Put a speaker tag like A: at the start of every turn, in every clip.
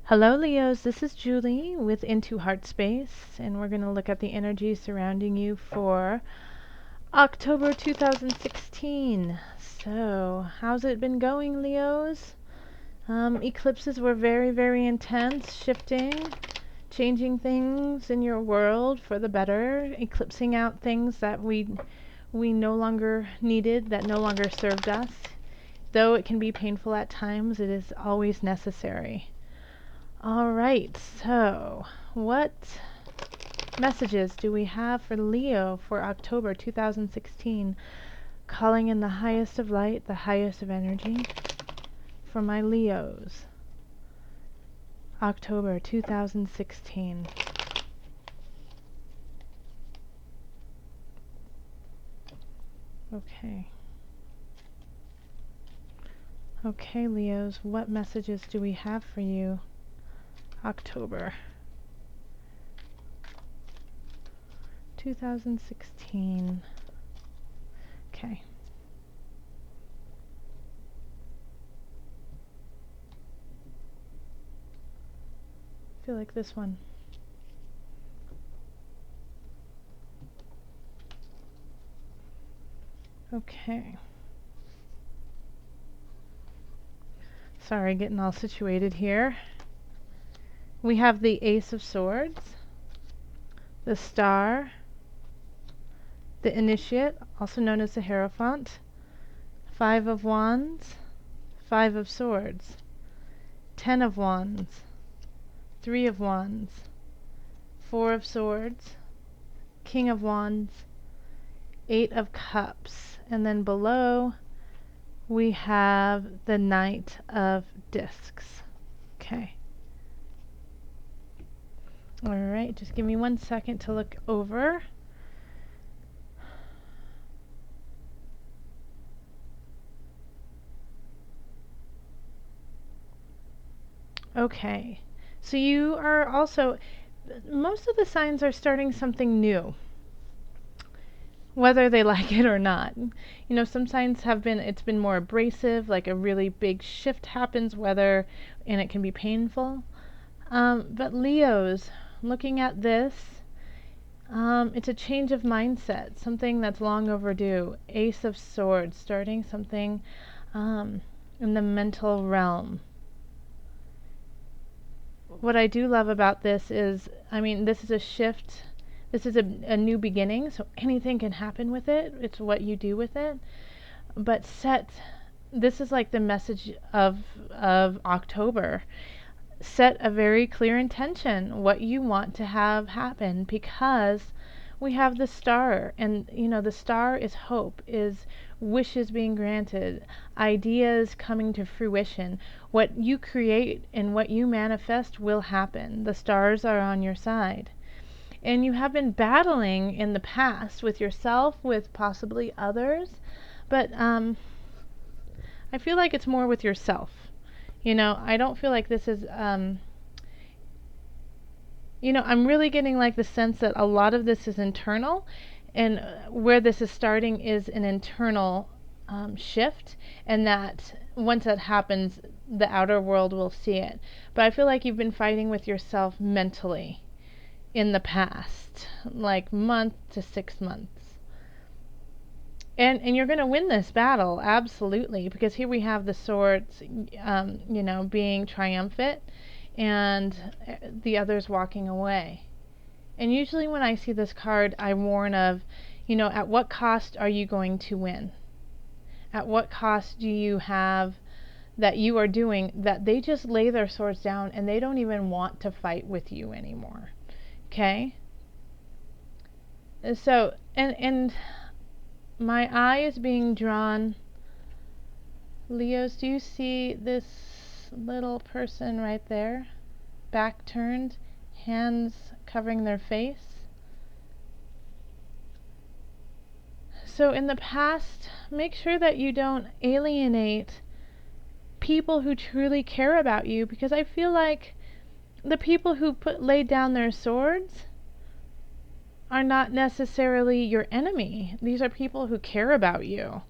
A: Hello Leos, this is Julie with Into Heartspace, and we're going to look at the energy surrounding you for October 2016. So, how's it been going, Leos? Eclipses were very intense, shifting, changing things in your world for the better, eclipsing out things that we no longer needed, that no longer served us. Though it can be painful at times, it is always necessary. Alright, so what messages do we have for Leo for October 2016? Calling in the highest of light, the highest of energy for my Leos. October 2016. Okay. Okay, Leos, what messages do we have for you? October 2016. Okay. I feel like this one. Okay. Sorry, getting all situated here. We have the Ace of Swords, the Star, the Initiate, also known as the Hierophant, Five of Wands, Five of Swords, Ten of Wands, Three of Wands, Four of Swords, King of Wands, Eight of Cups, and then below we have the Knight of Discs. Okay. Alright, just give me 1 second to look over. Okay, so you are also, most of the signs are starting something new, whether they like it or not. You know, some signs have been, it's been more abrasive, like a really big shift happens, and it can be painful. But Leos, looking at this, it's a change of mindset, something that's long overdue. Ace of Swords, starting something in the mental realm. What I do love about this is, I mean, this is a shift. This is a new beginning, so anything can happen with it. It's what you do with it. But this is like the message of October. Set a very clear intention, what you want to have happen, because we have the Star, and you know, the Star is hope, is wishes being granted, ideas coming to fruition. What you create and what you manifest will happen. The stars are on your side. And you have been battling in the past with yourself, with possibly others, but I feel like it's more with yourself. You know, I don't feel like this is, you know, I'm really getting like the sense that a lot of this is internal, and where this is starting is an internal shift, and that once that happens, the outer world will see it. But I feel like you've been fighting with yourself mentally in the past, like month to 6 months. And you're going to win this battle, absolutely, because here we have the swords, you know, being triumphant, and the others walking away. And usually when I see this card, I warn of, you know, at what cost are you going to win? At what cost do you have that you are doing that they just lay their swords down and they don't even want to fight with you anymore? Okay? So, and my eye is being drawn. Leos, do you see this little person right there? Back turned, hands covering their face. So in the past, make sure that you don't alienate people who truly care about you, because I feel like the people who laid down their swords are not necessarily your enemy. These are people who care about you,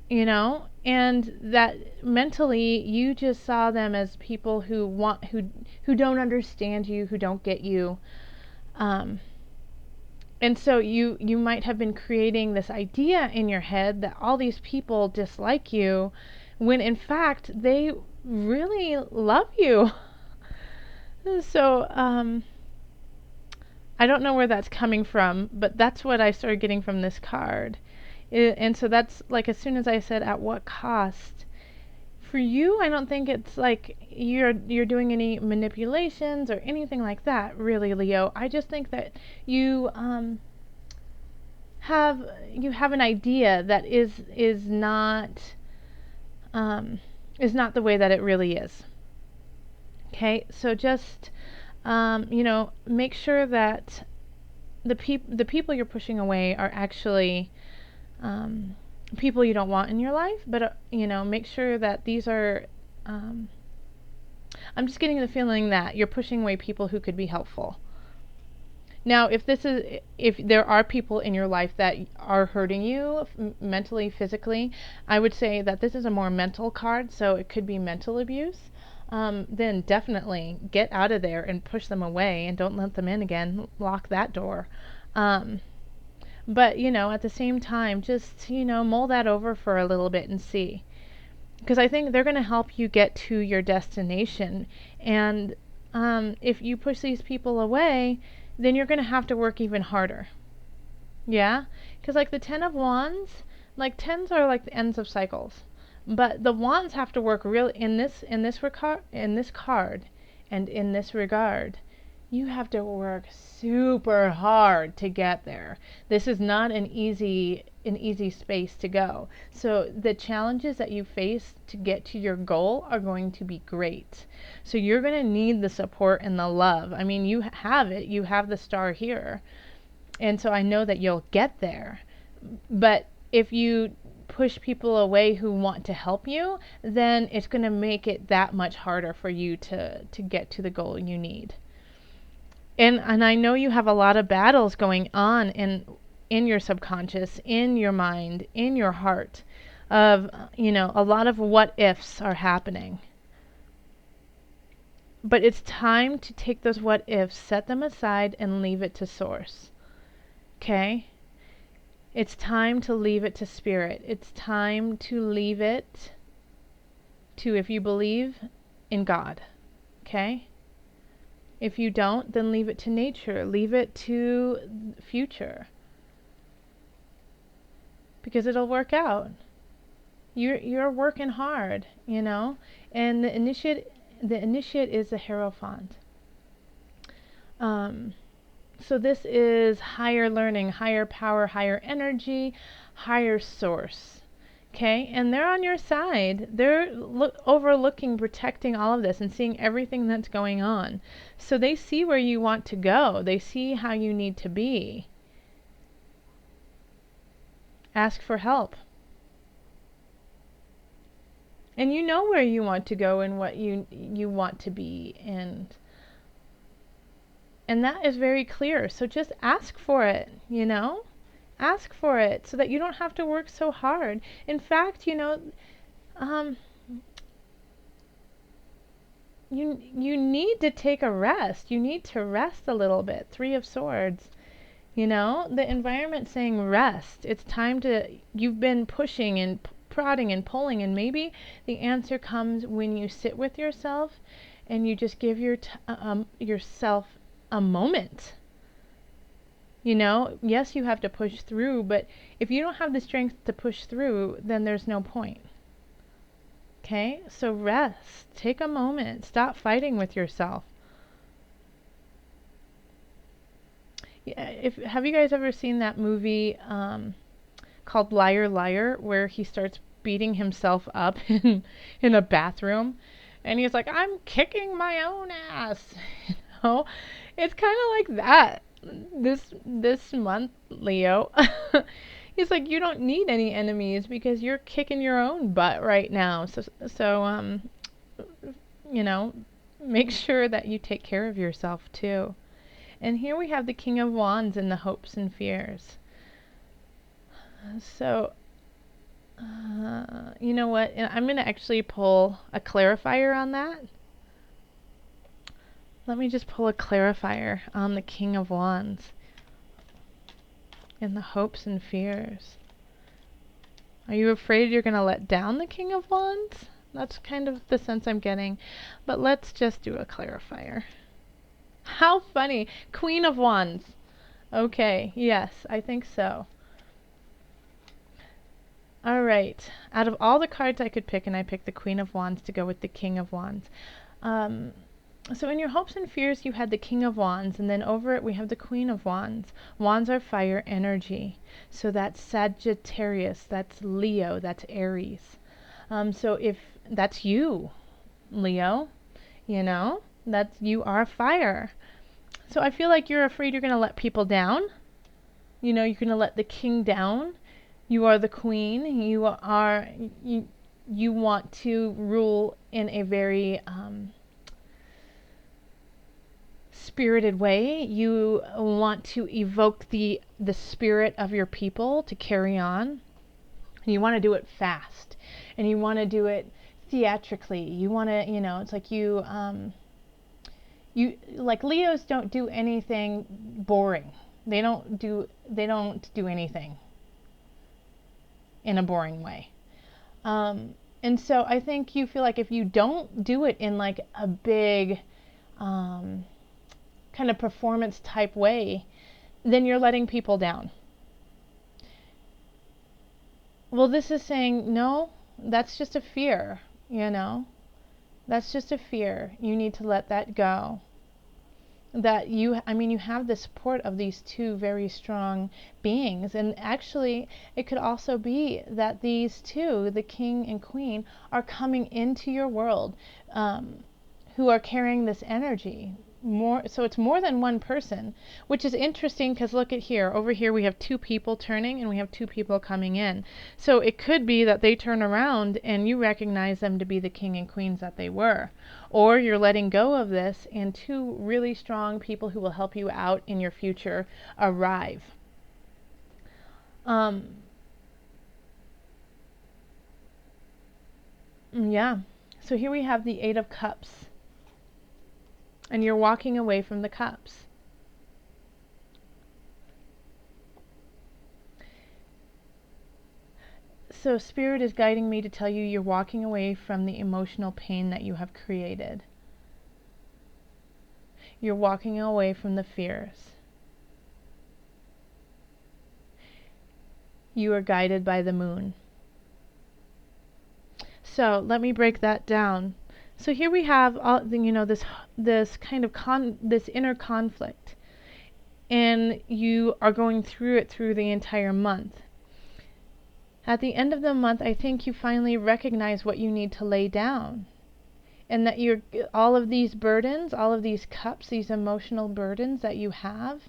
A: you know, and that mentally you just saw them as people who don't understand you, who don't get you. And so you might have been creating this idea in your head that all these people dislike you, when in fact they really love you. So I don't know where that's coming from, but that's what I started getting from this card. And so that's like, as soon as I said, at what cost? For you, I don't think it's like you're doing any manipulations or anything like that, really, Leo. I just think that you have an idea that is not the way that it really is. Okay, so just make sure that the people you're pushing away are actually people you don't want in your life, but make sure that these are I'm just getting the feeling that you're pushing away people who could be helpful. Now, if there are people in your life that are hurting you mentally, physically, I would say that this is a more mental card, so it could be mental abuse. Then definitely get out of there and push them away and don't let them in again. Lock that door. But, at the same time, just, mull that over for a little bit and see. Because I think they're going to help you get to your destination. And if you push these people away, then you're going to have to work even harder. Yeah? Because like the 10 of Wands, like 10s are like the ends of cycles. But the Wands have to work real in this card and in this regard. You have to work super hard to get there. This is not an easy space to go. So the challenges that you face to get to your goal are going to be great. So you're going to need the support and the love. I mean, you have it. You have the star here. And so I know that you'll get there. But if you push people away who want to help you, then it's going to make it that much harder for you to get to the goal you need. And I know you have a lot of battles going on in your subconscious, in your mind, in your heart, of, a lot of what ifs are happening. But it's time to take those what ifs, set them aside, and leave it to source. Okay? It's time to leave it to spirit. It's time to leave it to, if you believe in God. Okay? If you don't, then leave it to nature. Leave it to future. Because it'll work out. You're working hard, And the initiate is the Hierophant. So this is higher learning, higher power, higher energy, higher source. Okay, and they're on your side. They're overlooking, protecting all of this and seeing everything that's going on. So they see where you want to go. They see how you need to be. Ask for help. And you know where you want to go and what you want to be, and that is very clear. So just ask for it, Ask for it so that you don't have to work so hard. In fact, you need to take a rest. You need to rest a little bit. 3 of Swords. The environment saying rest. It's time to, you've been pushing and prodding and pulling, and maybe the answer comes when you sit with yourself and you just give yourself a moment. Yes, you have to push through, but if you don't have the strength to push through, then there's no point. Okay? So rest. Take a moment. Stop fighting with yourself. Have you guys ever seen that movie called Liar Liar, where he starts beating himself up in a bathroom, and he's like, I'm kicking my own ass. It's kind of like that this month, Leo. He's like, you don't need any enemies because you're kicking your own butt right now. So make sure that you take care of yourself too. And here we have the King of Wands and the hopes and fears. So You know what? I'm going to actually pull a clarifier on that. Let me just pull a clarifier on the King of Wands and the hopes and fears. Are you afraid you're going to let down the King of Wands? That's kind of the sense I'm getting. But let's just do a clarifier. How funny. Queen of Wands. Okay, yes, I think so. All right. Out of all the cards I could pick, and I picked the Queen of Wands to go with the King of Wands. So in your hopes and fears, you had the King of Wands, and then over it we have the Queen of Wands. Wands are fire energy. So that's Sagittarius, that's Leo, that's Aries. So if that's you, Leo, you know, that's, you are fire. So I feel like you're afraid you're going to let people down. You know, you're going to let the king down. You are the queen. You want to rule in a very spirited way. You want to evoke the spirit of your people to carry on. And you want to do it fast. And you want to do it theatrically. You want to, you know, it's like you like Leos don't do anything boring. They don't do anything in a boring way. And so I think you feel like if you don't do it in like a big kind of performance type way, then you're letting people down. Well, this is saying, no, that's just a fear, you know. That's just a fear. You need to let that go. That you have the support of these two very strong beings, and actually it could also be that these two, the king and queen, are coming into your world, who are carrying this energy more. So it's more than one person, which is interesting because look at here. Over here we have two people turning and we have two people coming in. So it could be that they turn around and you recognize them to be the king and queens that they were. Or you're letting go of this and two really strong people who will help you out in your future arrive. Yeah. So here we have the Eight of Cups. And you're walking away from the cups. So Spirit is guiding me to tell you you're walking away from the emotional pain that you have created. You're walking away from the fears. You are guided by the moon. So let me break that down. So here we have all, you know, this kind of this inner conflict, and you are going through it through the entire month. At the end of the month, I think you finally recognize what you need to lay down, and that you're all of these burdens, all of these cups, these emotional burdens that you have,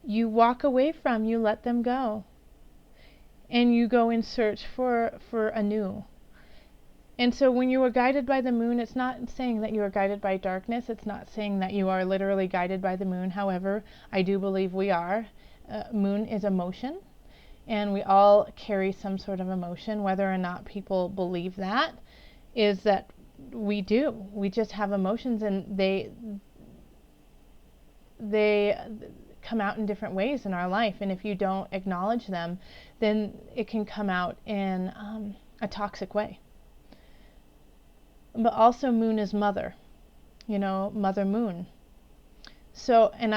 A: you walk away from, you let them go, and you go in search for a new. And so when you are guided by the moon, it's not saying that you are guided by darkness. It's not saying that you are literally guided by the moon. However, I do believe we are. Moon is emotion, and we all carry some sort of emotion. Whether or not people believe that, is that we do. We just have emotions, and they come out in different ways in our life. And if you don't acknowledge them, then it can come out in a toxic way. But also moon is mother, you know, mother moon. So, and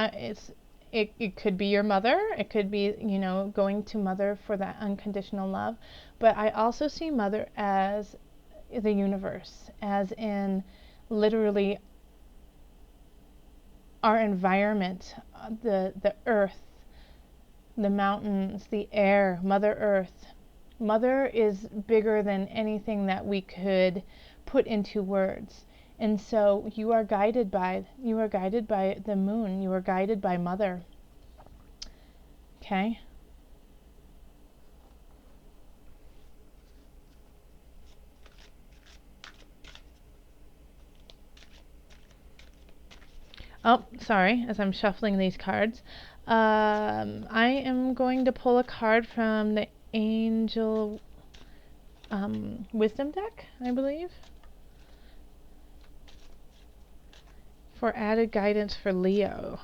A: it could be your mother, it could be, you know, going to mother for that unconditional love. But I also see mother as the universe, as in literally our environment, the earth, the mountains, the air, Mother Earth. Mother is bigger than anything that we could put into words. And so you are guided by the moon. You are guided by mother. Okay? Oh, sorry, as I'm shuffling these cards. I am going to pull a card from the Angel wisdom deck, I believe, for added guidance for Leo.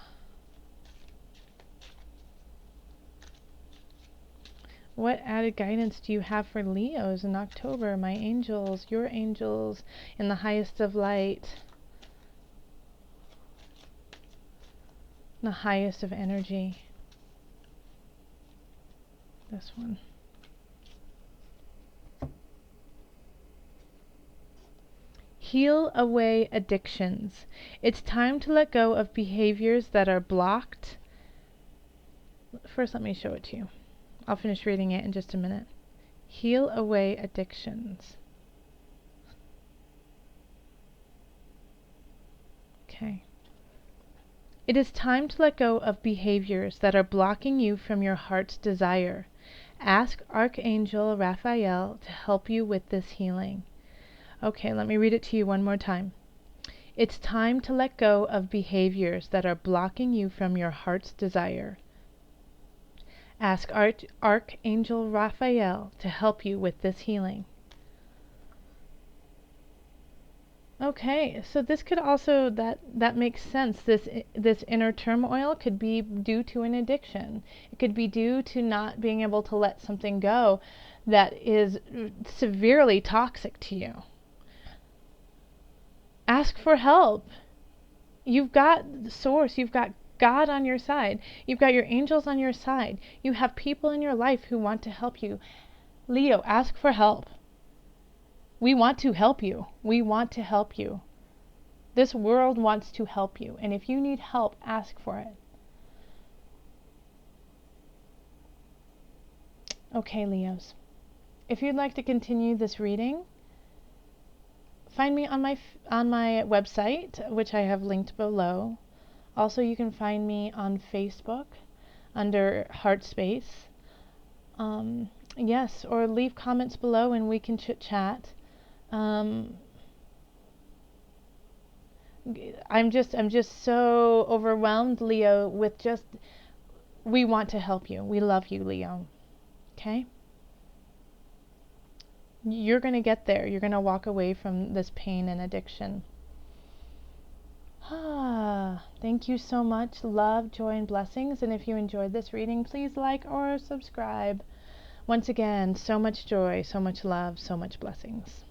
A: What added guidance do you have for Leos in October? My angels, your angels, in the highest of light, the highest of energy. This one. Heal away addictions. It's time to let go of behaviors that are blocked. First, let me show it to you. I'll finish reading it in just a minute. Heal away addictions. Okay. It is time to let go of behaviors that are blocking you from your heart's desire. Ask Archangel Raphael to help you with this healing. Okay, let me read it to you one more time. It's time to let go of behaviors that are blocking you from your heart's desire. Ask Archangel Raphael to help you with this healing. Okay, so this could also, that makes sense. This inner turmoil could be due to an addiction. It could be due to not being able to let something go that is severely toxic to you. Ask for help. You've got the source, you've got God on your side, you've got your angels on your side, you have people in your life who want to help you. Leo, ask for help. We want to help you. We want to help you. This world wants to help you, and if you need help, ask for it. Okay, Leos. If you'd like to continue this reading, find me on my website, which I have linked below. Also, you can find me on Facebook under Heartspace. Yes, or leave comments below and we can chit chat. I'm just so overwhelmed, Leo, with just, we want to help you. We love you, Leo. Okay? You're going to get there. You're going to walk away from this pain and addiction. Thank you so much. Love, joy, and blessings. And if you enjoyed this reading, please like or subscribe. Once again, so much joy, so much love, so much blessings.